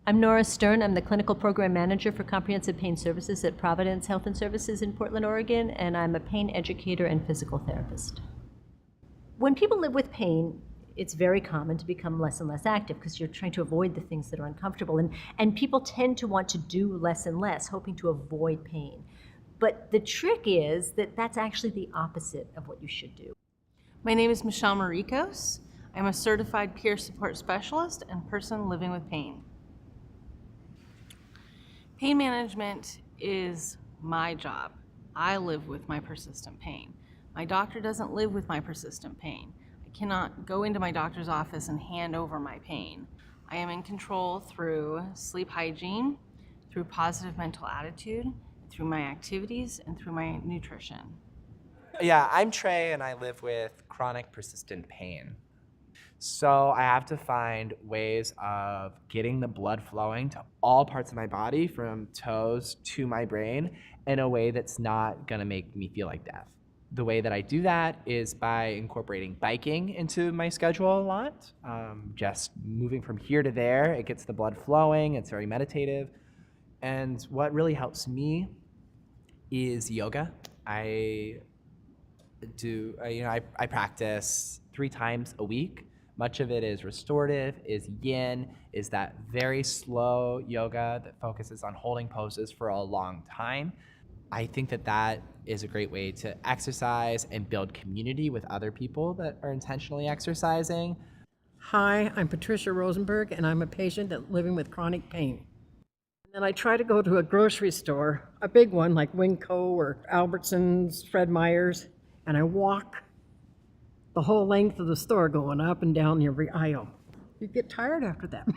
I'm Nora Stern. I'm the Clinical Program Manager for Comprehensive Pain Services at Providence Health and Services in Portland, Oregon, and I'm a pain educator and physical therapist. When people live with pain, it's very common to become less and less active because you're trying to avoid the things that are uncomfortable. And people tend to want to do less and less, hoping to avoid pain. But the trick is that that's actually the opposite of what you should do. My name is Michelle Maricos. I'm a certified peer support specialist and person living with pain. Pain management is my job. I live with my persistent pain. My doctor doesn't live with my persistent pain. I cannot go into my doctor's office and hand over my pain. I am in control through sleep hygiene, through positive mental attitude, through my activities, and through my nutrition. Yeah, I'm Trey and I live with chronic persistent pain. So I have to find ways of getting the blood flowing to all parts of my body, from toes to my brain, in a way that's not gonna make me feel like death. The way that I do that is by incorporating biking into my schedule a lot. Just moving from here to there, it gets the blood flowing, it's very meditative. And what really helps me is yoga. I practice 3 times a week. Much of it is restorative, is yin, is that very slow yoga that focuses on holding poses for a long time. I think that that is a great way to exercise and build community with other people that are intentionally exercising. Hi, I'm Patricia Rosenberg, and I'm a patient that's living with chronic pain. And I try to go to a grocery store, a big one like Winco or Albertsons, Fred Meyer's, and I walk the whole length of the store going up and down every aisle. You get tired after that,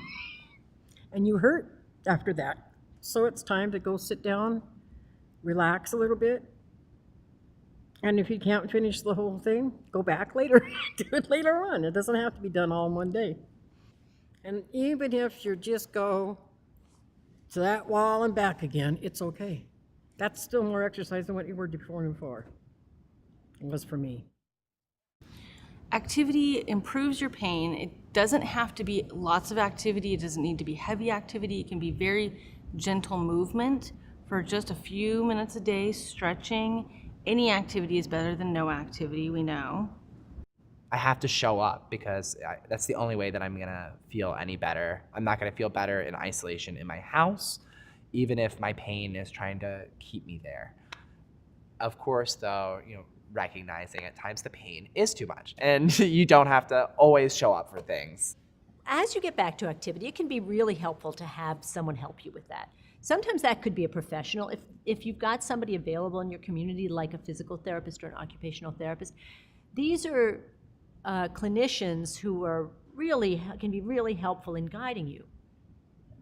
and you hurt after that. So it's time to go sit down, relax a little bit, and if you can't finish the whole thing, go back later, do it later on. It doesn't have to be done all in one day. And even if you just go to that wall and back again, it's okay. That's still more exercise than what you were before. It was for me. Activity improves your pain. It doesn't have to be lots of activity. It doesn't need to be heavy activity. It can be very gentle movement for just a few minutes a day, stretching. Any activity is better than no activity, we know. I have to show up because that's the only way that I'm gonna feel any better. I'm not gonna feel better in isolation in my house, even if my pain is trying to keep me there. Of course, though, recognizing at times the pain is too much and you don't have to always show up for things. As you get back to activity, it can be really helpful to have someone help you with that. Sometimes that could be a professional. If you've got somebody available in your community, like a physical therapist or an occupational therapist, these are clinicians who can be really helpful in guiding you.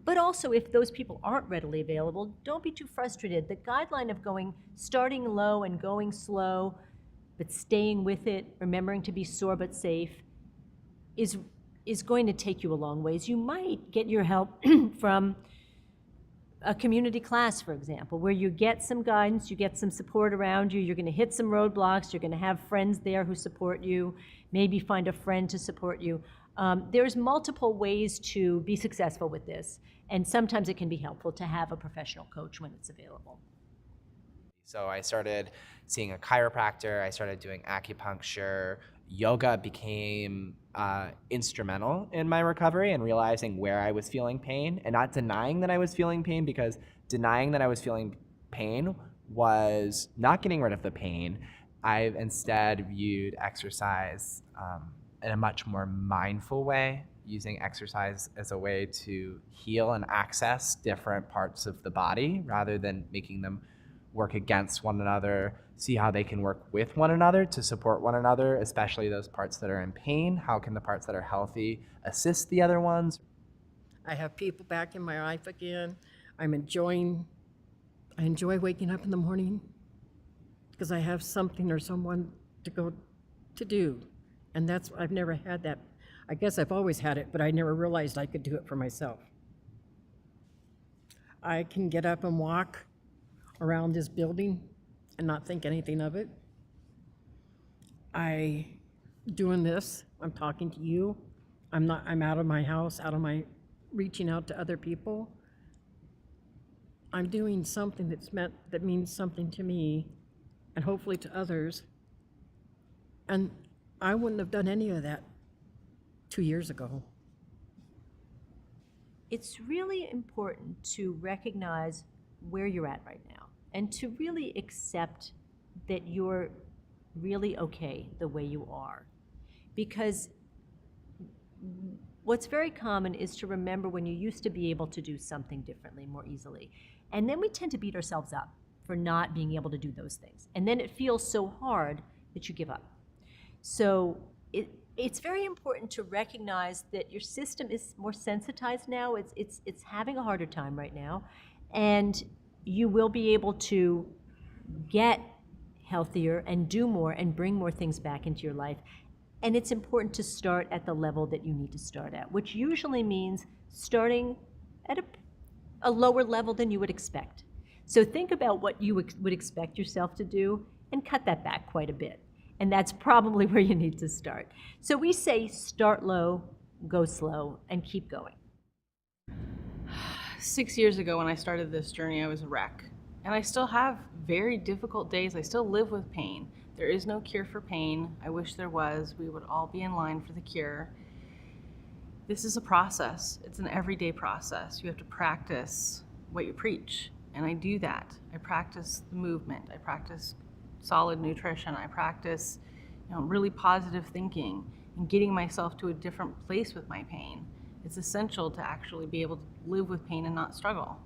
But also, if those people aren't readily available, don't be too frustrated. The guideline of starting low and going slow, but staying with it, remembering to be sore but safe, is going to take you a long ways. You might get your help from a community class, for example, where you get some guidance, you get some support around you, you're going to hit some roadblocks, you're going to have friends there who support you, maybe find a friend to support you. There's multiple ways to be successful with this, and sometimes it can be helpful to have a professional coach when it's available. So I started seeing a chiropractor, I started doing acupuncture. Yoga became instrumental in my recovery and realizing where I was feeling pain and not denying that I was feeling pain, because denying that I was feeling pain was not getting rid of the pain. I've instead viewed exercise in a much more mindful way, using exercise as a way to heal and access different parts of the body rather than making them work against one another, see how they can work with one another to support one another, especially those parts that are in pain. How can the parts that are healthy assist the other ones? I have people back in my life again. I enjoy waking up in the morning because I have something or someone to go to do. And I've never had that. I guess I've always had it, but I never realized I could do it for myself. I can get up and walk around this building and not think anything of it. Doing this, I'm talking to you. I'm out of my house, out of my reaching out to other people, I'm doing something that means something to me and hopefully to others. And I wouldn't have done any of that 2 years ago. It's really important to recognize where you're at right now and to really accept that you're really okay the way you are. Because what's very common is to remember when you used to be able to do something differently more easily. And then we tend to beat ourselves up for not being able to do those things. And then it feels so hard that you give up. So it's very important to recognize that your system is more sensitized now. It's having a harder time right now. And you will be able to get healthier and do more and bring more things back into your life. And it's important to start at the level that you need to start at, which usually means starting at a lower level than you would expect. So think about what you would expect yourself to do and cut that back quite a bit. And that's probably where you need to start. So we say start low, go slow, and keep going. 6 years ago when I started this journey, I was a wreck. And I still have very difficult days. I still live with pain. There is no cure for pain. I wish there was. We would all be in line for the cure. This is a process. It's an everyday process. You have to practice what you preach. And I do that. I practice the movement. I practice solid nutrition. I practice, really positive thinking and getting myself to a different place with my pain. It's essential to actually be able to live with pain and not struggle.